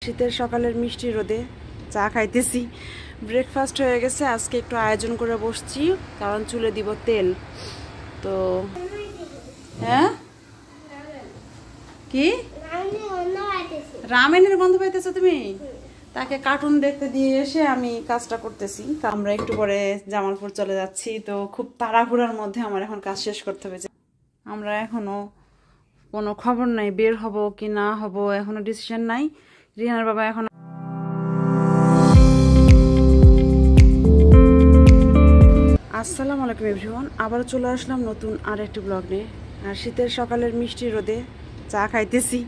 শীতের সকালের মিষ্টি রোদে চা খাইতেছি। ব্রেকফাস্ট হয়ে গেছে, আজকে একটু আয়োজন করে বসছি কারণ চুলে দিব তেল। তো হ্যাঁ কি রামেনের গন্ধ পাইতেছো তুমি? তাকে কার্টুন দেখতে দিয়ে এসে আমি কাজটা করতেছি। তো আমরা একটু পরে জামালপুর চলে যাচ্ছি, তো খুব তাড়াহুড়ার মধ্যে আমার এখন কাজ শেষ করতে হবে। আমরা এখনো কোনো খবর নাই বের হব কি না হব, এখনো ডিসিশন নাই। রিহানার বাবা এখন আসসালামু আলাইকুম এভরিওয়ান, আবার চলে আসলাম নতুন আর একটি ব্লগ নিয়ে। আর শীতের সকালের মিষ্টি রোদে চা খাইতেছি।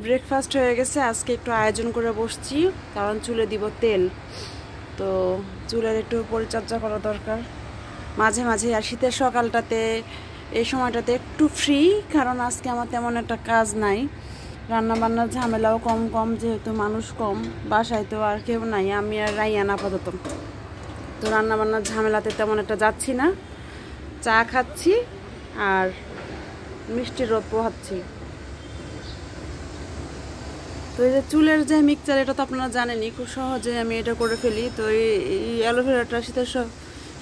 ব্রেকফাস্ট হয়ে গেছে, আজকে একটু আয়োজন করে বসছি কারণ চুলে দিব তেল। তো চুলের একটু পরিচর্যা করা দরকার মাঝে মাঝে। আর শীতের সকালটাতে এই সময়টাতে একটু ফ্রি, কারণ আজকে আমার তেমন একটা কাজ নাই। রান্নাবান্নার ঝামেলাও কম কম, যেহেতু মানুষ কম বাসায়, তো আর কেউ নাই, আমি আর রাইয়ান আপাতত। তো রান্নাবান্নার ঝামেলাতে তেমন একটা যাচ্ছি না, চা খাচ্ছি আর মিষ্টির রোদ পোহাচ্ছি। তো এই যে চুলের যে মিক্সচার, এটা তো আপনারা জানেনই, খুব সহজে আমি এটা করে ফেলি। তো এই অ্যালোভেরাটা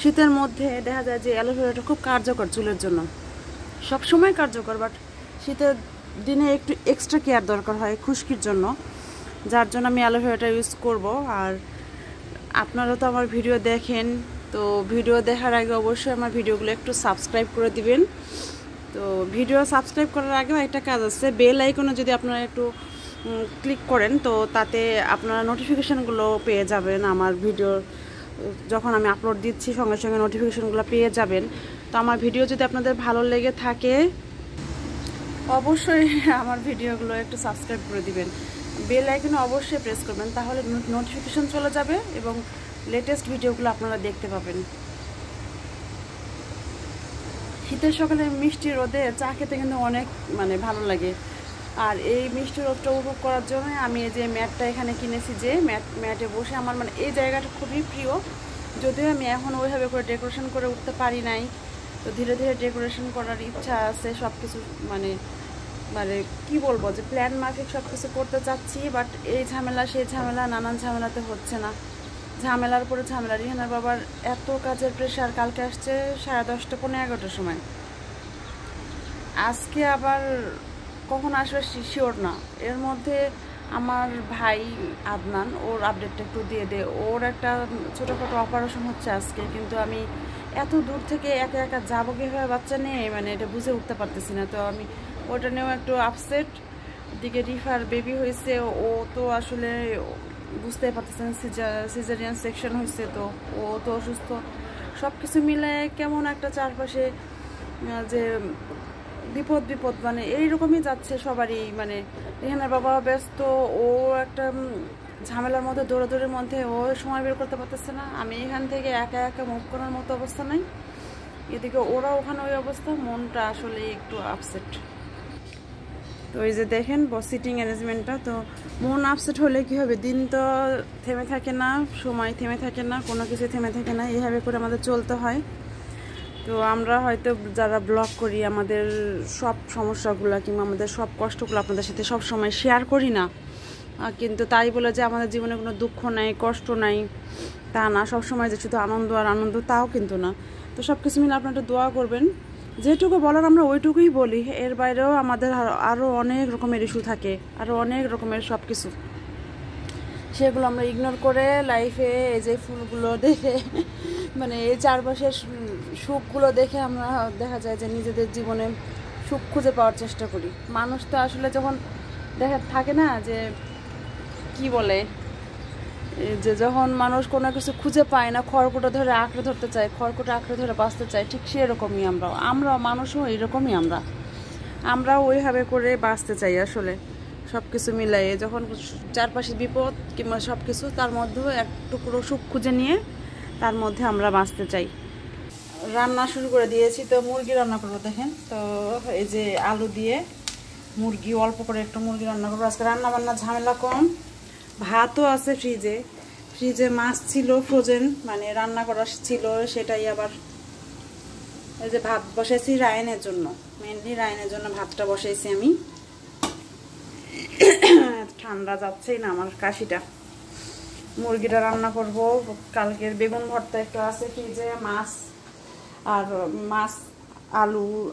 শীতের মধ্যে দেখা যায় যে অ্যালোভেরাটা খুব কার্যকর চুলের জন্য, সব সময় কার্যকর, বাট শীতের দিনে একটু এক্সট্রা কেয়ার দরকার হয় খুশকির জন্য, যার জন্য আমি অ্যালোভেরাটা ইউজ করব। আর আপনারা তো আমার ভিডিও দেখেন, তো ভিডিও দেখার আগে অবশ্যই আমার ভিডিওগুলো একটু সাবস্ক্রাইব করে দিবেন। তো ভিডিও সাবস্ক্রাইব করার আগেও একটা কাজ আছে, বেল আইকনে যদি আপনারা একটু ক্লিক করেন, তো তাতে আপনারা নোটিফিকেশানগুলো পেয়ে যাবেন। আমার ভিডিও যখন আমি আপলোড দিচ্ছি সঙ্গে সঙ্গে নোটিফিকেশানগুলো পেয়ে যাবেন। তো আমার ভিডিও যদি আপনাদের ভালো লেগে থাকে অবশ্যই আমার ভিডিওগুলো একটু সাবস্ক্রাইব করে দিবেন, বেল আইকনে অবশ্যই প্রেস করবেন, তাহলে নোটিফিকেশান চলে যাবে এবং লেটেস্ট ভিডিওগুলো আপনারা দেখতে পাবেন। শীতের সকালে মিষ্টি রোদে চা খেতে কিন্তু অনেক ভালো লাগে। আর এই মিষ্টি রোদটা উপভোগ করার জন্য আমি এই যে ম্যাটটা এখানে কিনেছি, যে ম্যাটে বসে আমার এই জায়গাটা খুবই প্রিয়। যদিও আমি এখন ওইভাবে করে ডেকোরেশন করে উঠতে পারি নাই, তো ধীরে ধীরে ডেকোরেশন করার ইচ্ছা আছে। সব কিছু কি বলবো, যে প্ল্যান মাফিক সব কিছু করতে চাচ্ছি, বাট এই ঝামেলা সেই ঝামেলা, নানান ঝামেলাতে হচ্ছে না। ঝামেলার পরে ঝামেলা। রিহানার বাবার এত কাজের প্রেশার, কালকে আসছে 10:30 পৌনে 11টার সময়, আজকে আবার কখন আসবে শিওর না। এর মধ্যে আমার ভাই আদনান, ওর আপডেটটা একটু দিয়ে দে, ওর একটা ছোটোখাটো অপারেশন হচ্ছে আজকে, কিন্তু আমি এত দূর থেকে একা একা যাবো কীভাবে বাচ্চা নিয়ে, এটা বুঝে উঠতে পারতেছি না। তো আমি ওটা নিয়েও একটু আপসেট। দিকে রিফার বেবি হয়েছে, ও তো আসলে বুঝতেই পারতেছেন, সিজারিয়ান সেকশন হয়েছে, তো ও তো অসুস্থ। সব কিছু মিলে কেমন একটা চারপাশে যে বিপদ এইরকমই যাচ্ছে সবারই। রিহানার বাবা ব্যস্ত, ও একটা ঝামেলার মধ্যে, দৌড়াদৌড়ির মধ্যে ও সময় বের করতে পারতেছে না। আমি এখান থেকে একা একা মুভ করার মতো অবস্থা নাই, এদিকে ওরা ওখানে ওই অবস্থা, মনটা আসলে একটু আপসেট। তো এই যে দেখেন সিটিং অ্যারেঞ্জমেন্টটা, তো মন আপসেট হলে কি হবে, দিন তো থেমে থাকে না, সময় থেমে থাকে না, কোনো কিছু থেমে থাকে না, এইভাবে করে আমাদের চলতে হয়। তো আমরা হয়তো যারা ব্লগ করি, আমাদের সব সমস্যাগুলো কিংবা আমাদের সব কষ্টগুলো আপনাদের সাথে সব সময় শেয়ার করি না, কিন্তু তাই বলে যে আমাদের জীবনে কোনো দুঃখ নাই, কষ্ট নাই তা না। সব সময় যে শুধু আনন্দ আর আনন্দ, তাও কিন্তু না। তো সব কিছু মিলে আপনারা দোয়া করবেন, যেটুকু বলার আমরা ওইটুকুই বলি, এর বাইরেও আমাদের আরও অনেক রকমের ইস্যু থাকে, আরও অনেক রকমের সব কিছু, সেগুলো আমরা ইগনোর করে লাইফে এই যে ফুলগুলো দেখে এই চারপাশের সুখগুলো দেখে আমরা দেখা যায় যে নিজেদের জীবনে সুখ খুঁজে পাওয়ার চেষ্টা করি। মানুষ তো আসলে যখন থাকে না যে কি বলে, যে যখন মানুষ কোনো কিছু খুঁজে পায় না, খড়কুটো ধরে আঁকড়ে ধরতে চায়, খড়কুটো আঁকড়ে ধরে বাঁচতে চায়, ঠিক সেরকমই আমরা মানুষও এরকমই, আমরা ওইভাবে করে বাঁচতে চাই আসলে। সব কিছু মিলাইয়ে যখন চারপাশে বিপদ কিংবা সব কিছু, তার মধ্যেও এক টুকরো সুখ খুঁজে নিয়ে তার মধ্যে আমরা বাঁচতে চাই। রান্না শুরু করে দিয়েছি, তো মুরগি রান্না করবো। দেখেন, তো এই যে আলু দিয়ে মুরগি, অল্প করে একটু মুরগি রান্না করবো আজকে। রান্না বান্না ঝামেলা কম, ভাতও আছে ফ্রিজে মাছ ছিল ফ্রোজেন, রান্না করা ছিল, সেটাই আবার এই যে ভাত বসাইছি রায়নের জন্য, মেনলি রায়নের জন্য ভাতটা বসাইছি আমি। ঠান্ডা যাচ্ছেই না আমার কাশিটা। মুরগিটা রান্না করব, কালকের বেগুন ভর্তা একটু আছে ফ্রিজে, মাছ আর মাছ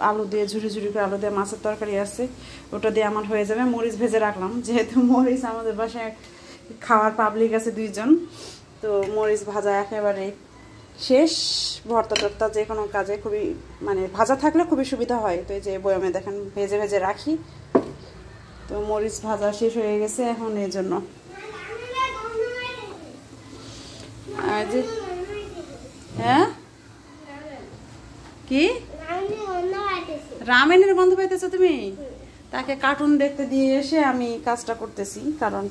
আলু দিয়ে ঝুরি ঝুরি করে আলু দিয়ে মাছের তরকারি আছে, ওটা দিয়ে আমার হয়ে যাবে। মরিচ ভেজে রাখলাম, যেহেতু মরিচ আমাদের বাসায় খাওয়ার পাবলিক আছে 2 জন, তো মরিচ ভাজা একেবারে শেষ। ভর্তা টর্তা যে কোনো কাজে খুবই মানে ভাজা থাকলে খুবই সুবিধা হয়। তো এই যে বয়ামে দেখেন ভেজে ভেজে রাখি, তো মরিচ ভাজা শেষ হয়ে গেছে এখন, এই জন্য। আর যে হ্যাঁ কি রামেনের গন্ধ পাইতেছো তুমি? তাকে কার্টুন দেখতে দিয়ে এসে আমি কাজটা করতেছি, কারণ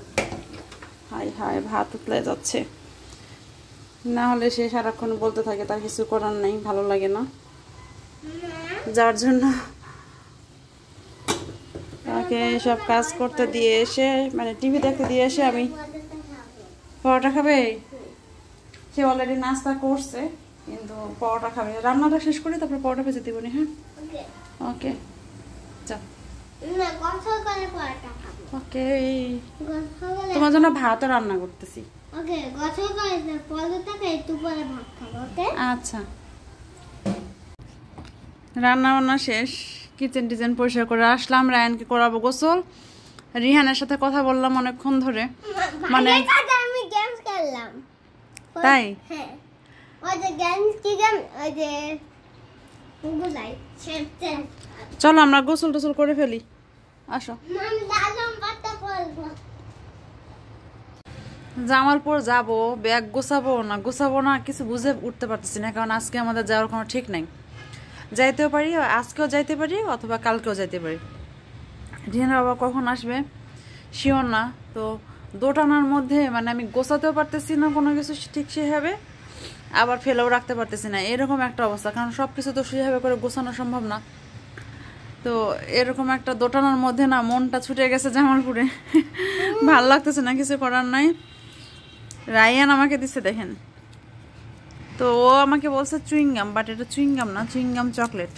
হাই হাই ভাত উতলে যাচ্ছে, না হলে সে সারাক্ষণ বলতে থাকে, তার কিছু করার নেই, ভালো লাগে না, যার জন্য তাকে সব কাজ করতে দিয়ে এসে মানে টিভি দেখতে দিয়ে এসে আমি পরোটা খাবে। সে অলরেডি নাস্তা করছে, কিন্তু পরোটা খাবে। রান্নাটা শেষ করে তারপর পরোটা ভেজে দিব নি। হ্যাঁ ওকে চল। ওকে তোমার জন্য ভাত রান্না করতেছি। আচ্ছা রান্না বান্না শেষ, কিচেন টিচেন পরিষ্কার করে আসলাম। রায়ানকে করাবো গোসল। রিহানের সাথে কথা বললাম অনেকক্ষণ ধরে, মানে আমি গেমস খেললাম। তাই হ্যাঁ ওই যে গেমস কি গেম, ওই যে গুলাই চ্যাম্পিয়ন। চলো আমরা গোসল টোসল করে ফেলি, আসো। আমি দাদম পাতা বলবো জামালপুর যাব, ব্যাগ গোছাবো না কিছু বুঝে উঠতে পারতেছি না, কারণ আজকে আমাদের যাওয়ার কোনো ঠিক নাই। যাইতেও পারি, আজকেও যাইতে পারি অথবা কালকেও যাইতে পারি। রিহান বাবা কখন আসবে শিওর না, তো দোটানার মধ্যে মানে আমি গোছাতেও পারতেছি না কোনো কিছু ঠিক সেভাবে, আবার ফেলেও রাখতে পারতেছি না, এরকম একটা অবস্থা। কারণ সব কিছু তো সেভাবে করে গোছানো সম্ভব না, তো এরকম একটা দোটানার মধ্যে না মনটা ছুটে গেছে জামালপুরে। ভাল লাগতেছে না, কিছু করার নাই। রায়ান আমাকে দিচ্ছে দেখেন, তো ও আমাকে বলছে চুইংগাম, বাট এটা চুইংগাম না, চুইংগাম চকলেট।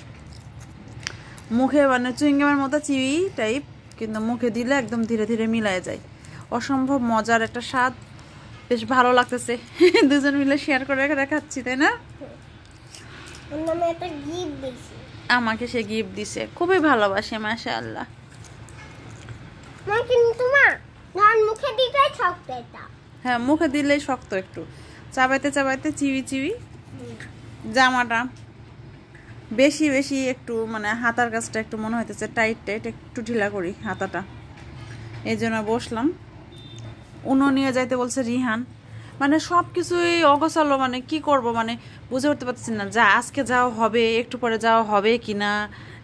মুখে মানে চুইংগামের মতো চিউই টাইপ, কিন্তু মুখে দিলে একদম ধীরে ধীরে মিলায় যায়, অসম্ভব মজার একটা স্বাদ, বেশ ভালো লাগতেছে। দুজন মিলে শেয়ার করে খাচ্ছি, তাই না? আমাকে সে গিফট দিছে, খুবই ভালোবাসে মাশাআল্লাহ। হ্যাঁ মুখে দিলেই শক্ত, একটু চাবাইতে চাবাইতে চিবি চিবি। জামাটা বেশি বেশি একটু মানে হাতার কাছটা একটু মনে হইতেছে টাইট টাইট, একটু ঢিলা করি হাতাটা, এই জন্য বসলাম। উনো নিয়ে যাইতে বলছে রিহান, মানে সব কিছুই অগোছালো, মানে কি করব মানে বুঝে উঠতে পারতেছি না। যা আজকে যাওয়া হবে, একটু পরে যাওয়া হবে কিনা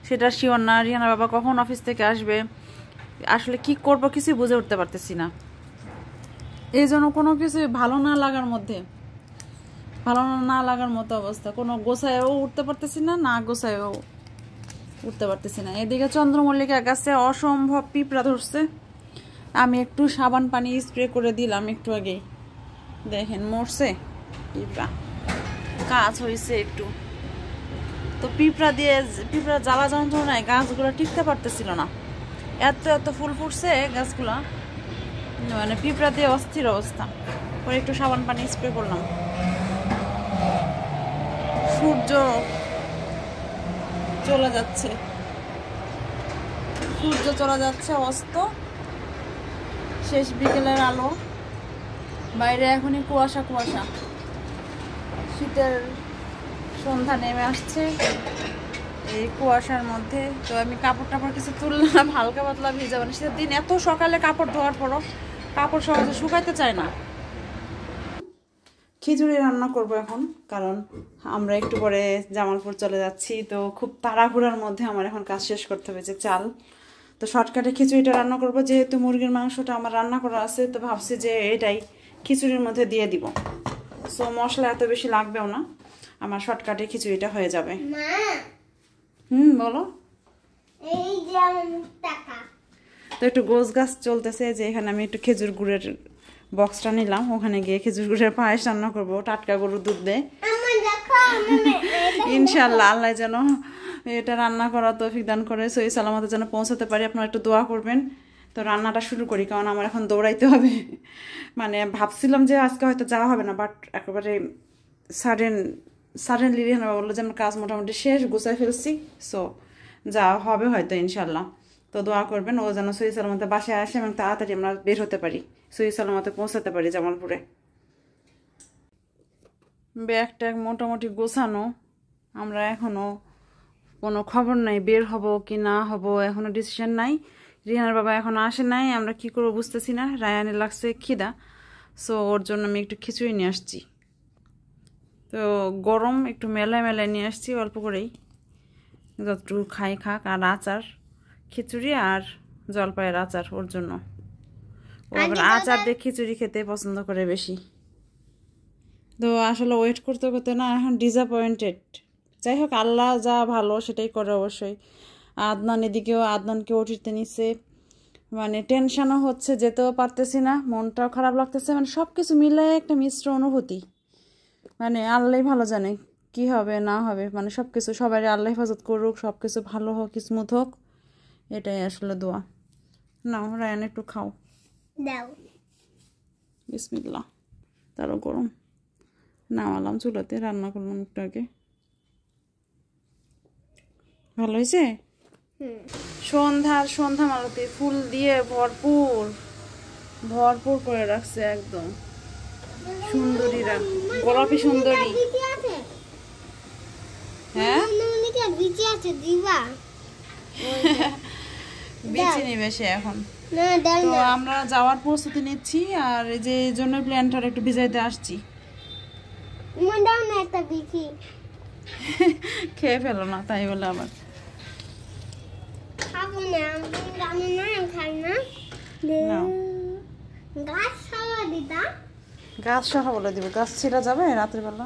সেটা শিওর না। রিহানের বাবা কখন অফিস থেকে আসবে, আসলে কি করব কিছুই বুঝে উঠতে পারতেছি না। এই জন্য কোনো কিছু ভালো না লাগার মতো অবস্থা, কোনো গোছায়ও উঠতে পারতেছি না, না গোছায়ও উঠতে পারতেছি না। এদিকে চন্দ্রমল্লিকা গাছে অসম্ভব পিঁপড়া ধরছে, আমি একটু সাবান পানি স্প্রে করে দিলাম একটু আগেই, দেখেন মরছে পিঁপড়া, কাজ হয়েছে একটু। তো পিঁপড়া জ্বালা যন্ত্রণায় গাছগুলো টিকতে পারতেছিল না, এত ফুল ফুটছে গাছগুলা, মানে পিঁপড়া দিয়ে অস্থির অবস্থা। পরে একটু সাবান পানি স্প্রে করলাম। সূর্য চলে যাচ্ছে অস্ত, শেষ বিকেলের আলো, বাইরে এখনই কুয়াশা, শীতের সন্ধ্যা নেমে আসছে এই কুয়াশার মধ্যে। তো আমি কাপড় কিছু তুললাম, হালকা পাতলা ভিজা, মানে শীতের দিন এত সকালে কাপড় ধোয়ার পরও কাপড় সহজে শুকাইতে চায় না। খিচুড়ি রান্না করব এখন, কারণ আমরা একটু পরে জামালপুর চলে যাচ্ছি, তো খুব তাড়াহুড়ার মধ্যে আমার এখন কাজ শেষ করতে হবে, যে চাল। তো শর্টকাটে খিচুড়িটা রান্না করব, যেহেতু মুরগির মাংসটা আমার রান্না করা আছে, তো ভাবছি যে এটাই খিচুড়ির মধ্যে দিয়ে দিব, সো মশলা এত বেশি লাগবেও না, আমার শর্টকাটে খিচুড়িটা হয়ে যাবে। বলো। তো একটু গোছ গাছ চলতেছে, যে এখানে আমি একটু খেজুর গুড়ের বক্সটা নিলাম, ওখানে গিয়ে খেজুর গুড়ের পায়েস রান্না করবো, টাটকা গরুর দুধ দিয়ে ইনশাল্লাহ। আল্লাহ যেন এটা রান্না করা তৌফিক দান করে, সহি সালামতে যেন পৌঁছাতে পারি, আপনারা একটু দোয়া করবেন। তো রান্নাটা শুরু করি, কারণ আমার এখন দৌড়াইতে হবে। মানে ভাবছিলাম যে আজকে হয়তো যাওয়া হবে না, বাট একেবারে সাডেনলি রিহানা বললো যে আমার কাজ মোটামুটি শেষ, গুছাই ফেলছি, সো যাওয়া হবে হয়তো ইনশাল্লাহ। তো দোয়া করবেন ও যেন সহি সালামতে বাসায় আসে এবং তাড়াতাড়ি আমরা বের হতে পারি, সহি সালামতে পৌঁছাতে পারি জামালপুরে। ব্যাগ ট্যাগ মোটামুটি গোছানো, আমরা এখনও কোনো খবর নাই বের হব কি না হব, এখনও ডিসিশন নাই। রিহানার বাবা এখন আসে নাই, আমরা কি করবো বুঝতেছি না। রায়ানের লাগছে খিদা, সো ওর জন্য আমি একটু খিচুড়ি নিয়ে আসছি। তো গরম একটু মেলায় মেলায় নিয়ে আসছি অল্প করেই, যতটুকু খাই খাক। আর আচার, খিচুড়ি আর জলপাইয়ের আচার ওর জন্য। ও আবার আচার দিয়ে খিচুড়ি খেতে পছন্দ করে বেশি। তো আসলে ওয়েট করতে করতে না এখন ডিসঅ্যাপয়েন্টেড। যাই হোক, আল্লাহ যা ভালো সেটাই করে অবশ্যই। আদনান এদিকেও, আদনানকে ওটিতে নিচ্ছে, মানে টেনশনও হচ্ছে, যেতেও পারতেছি না, মনটাও খারাপ লাগতেছে, মানে সব কিছু মিলে একটা মিশ্র অনুভূতি। মানে আল্লাহ ভালো জানে কি হবে না হবে, মানে সব কিছু সবাই আল্লাহ হেফাজত করুক, সব কিছু ভালো হোক, স্মুথ হোক, এটাই আসলে দোয়া। নাও রায়ান একটু খাও, দাও। বিসমিল্লাহ। তারও গরম, নামালাম চুলাতে, রান্না করলাম একটু আগে। ভালো হয়েছে। সন্ধ্যা মালতি ফুল দিয়ে ভরপুর ভরপুর করে রাখছে একদম। সুন্দরীরা, গোলাপি সুন্দরী। হ্যাঁ বেছে নিবে সে এখন। তো আমরা যাওয়ার প্রস্তুতি নিচ্ছি, আর এই যে এই জন্য প্ল্যানটা একটু ভিজাইতে আসছি। খেয়ে ফেলো না তাই বলে আবার। গাছ সহ বলে দিব, গাছ ছিঁড়া যাবে রাতের বেলা।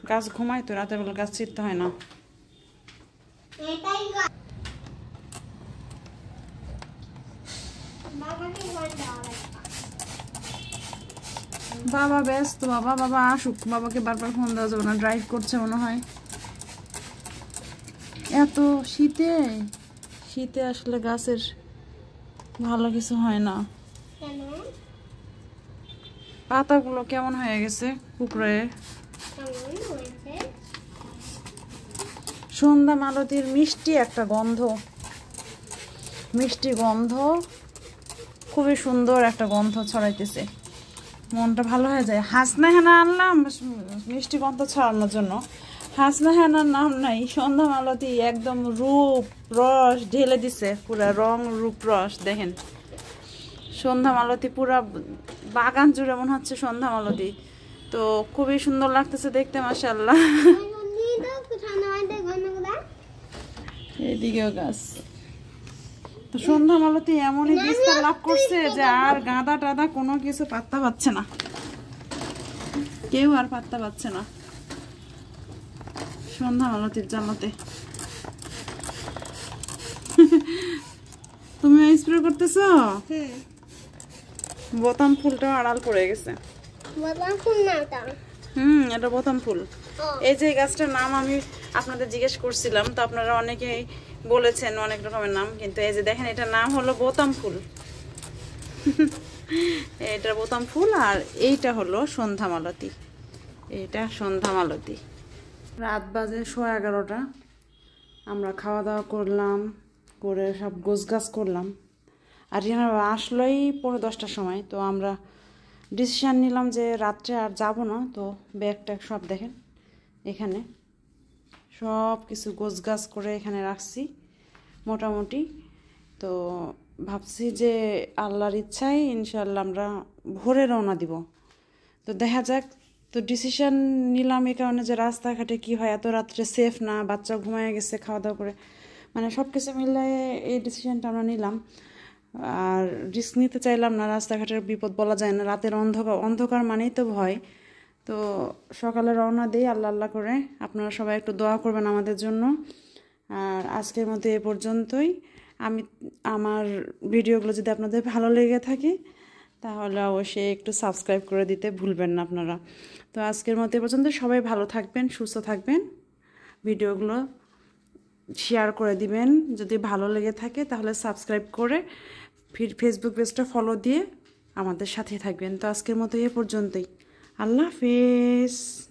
গাছ ঘুমায় তো, রাতের বেলা গাছ ছিঁড়তে হয় না। বাবা ব্যস্ত, বাবা আসুক, বাবাকে বারবার ফোন দেওয়া যাবে না, ড্রাইভ করছে মনে হয়। এত শীতে আসলে গাছের ভালো কিছু হয় না। পাতাগুলো কেমন হয়ে গেছে কুকড়ে। সন্ধ্যা মালতীর মিষ্টি একটা গন্ধ, মিষ্টি গন্ধ, খুবই সুন্দর একটা গন্ধ ছড়াইতেছে, মনটা ভালো হয়ে যায়। হাসনা হেনা আনলাম মিষ্টি গন্ধ ছড়ানোর জন্য, হাসনা হেনার নাম নাই, সন্ধ্যা মালতী একদম রূপ রস ঢেলে দিছে, পুরা রং রূপ রস। দেখেন সন্ধ্যা মালতী পুরা বাগান জুড়ে মনে হচ্ছে সন্ধ্যা মালতী, তো খুবই সুন্দর লাগতেছে দেখতে, মাশাআল্লাহ। এইদিকেও গাছ। তো সন্ধ্যা মালতী এমনই বিস্তার লাভ করছে যে আর গাঁদা টাদা কোনো কিছু পাত্তা পাচ্ছে না, কেউ আর পাত্তা পাচ্ছে না সন্ধ্যা মালতীর জামাতে। তুমি স্প্রে করতেছো? বোতাম ফুলটাও আড়াল পড়ে গেছে। বোতাম ফুল না এটা? এটা বোতাম ফুল। এই যে গাছটার নাম আমি আপনাদের জিজ্ঞেস করছিলাম, তো আপনারা অনেকেই বলেছেন অনেক রকমের নাম, কিন্তু এই যে দেখেন এটার নাম হলো বোতাম ফুল। এটা বোতাম ফুল, আর এইটা হলো সন্ধ্যা মালতী, এইটা সন্ধ্যা মালতী। রাত বাজে 11:30, আমরা খাওয়া দাওয়া করলাম, করে সব গোছগাছ করলাম, আর রিহানা আসলোই 10:45টার সময়। তো আমরা ডিসিশান নিলাম যে রাত্রে আর যাব না। তো ব্যাগ ট্যাগ সব দেখেন এখানে সব কিছু গোছগাছ করে এখানে রাখছি মোটামুটি। তো ভাবছি যে আল্লাহর ইচ্ছায় ইনশাআল্লাহ আমরা ভোরে রওনা দিব। তো দেখা যাক। তো ডিসিশন নিলাম এই কারণে যে রাস্তাঘাটে কি হয়, এত রাত্রে সেফ না, বাচ্চা ঘুমায় গেছে খাওয়া দাওয়া করে, মানে সব কিছু মিলে এই ডিসিশনটা আমরা নিলাম। আর রিস্ক নিতে চাইলাম না, রাস্তাঘাটের বিপদ বলা যায় না, রাতের অন্ধকার মানেই তো ভয়। তো সকালে রওনা দিই আল্লাহ আল্লাহ করে। আপনারা সবাই একটু দোয়া করবেন আমাদের জন্য। আর আজকের মতো এ পর্যন্তই। আমার ভিডিওগুলো যদি আপনাদের ভালো লেগে থাকে তাহলে অবশ্যই একটু সাবস্ক্রাইব করে দিতে ভুলবেন না আপনারা। তো আজকের মতো এ পর্যন্ত, সবাই ভালো থাকবেন, সুস্থ থাকবেন। ভিডিওগুলো শেয়ার করে দিবেন। যদি ভালো লেগে থাকে তাহলে সাবস্ক্রাইব করে ফেসবুক পেজটা ফলো দিয়ে আমাদের সাথে থাকবেন। তো আজকের মতো এ পর্যন্তই। আল্লাহ হাফেজ।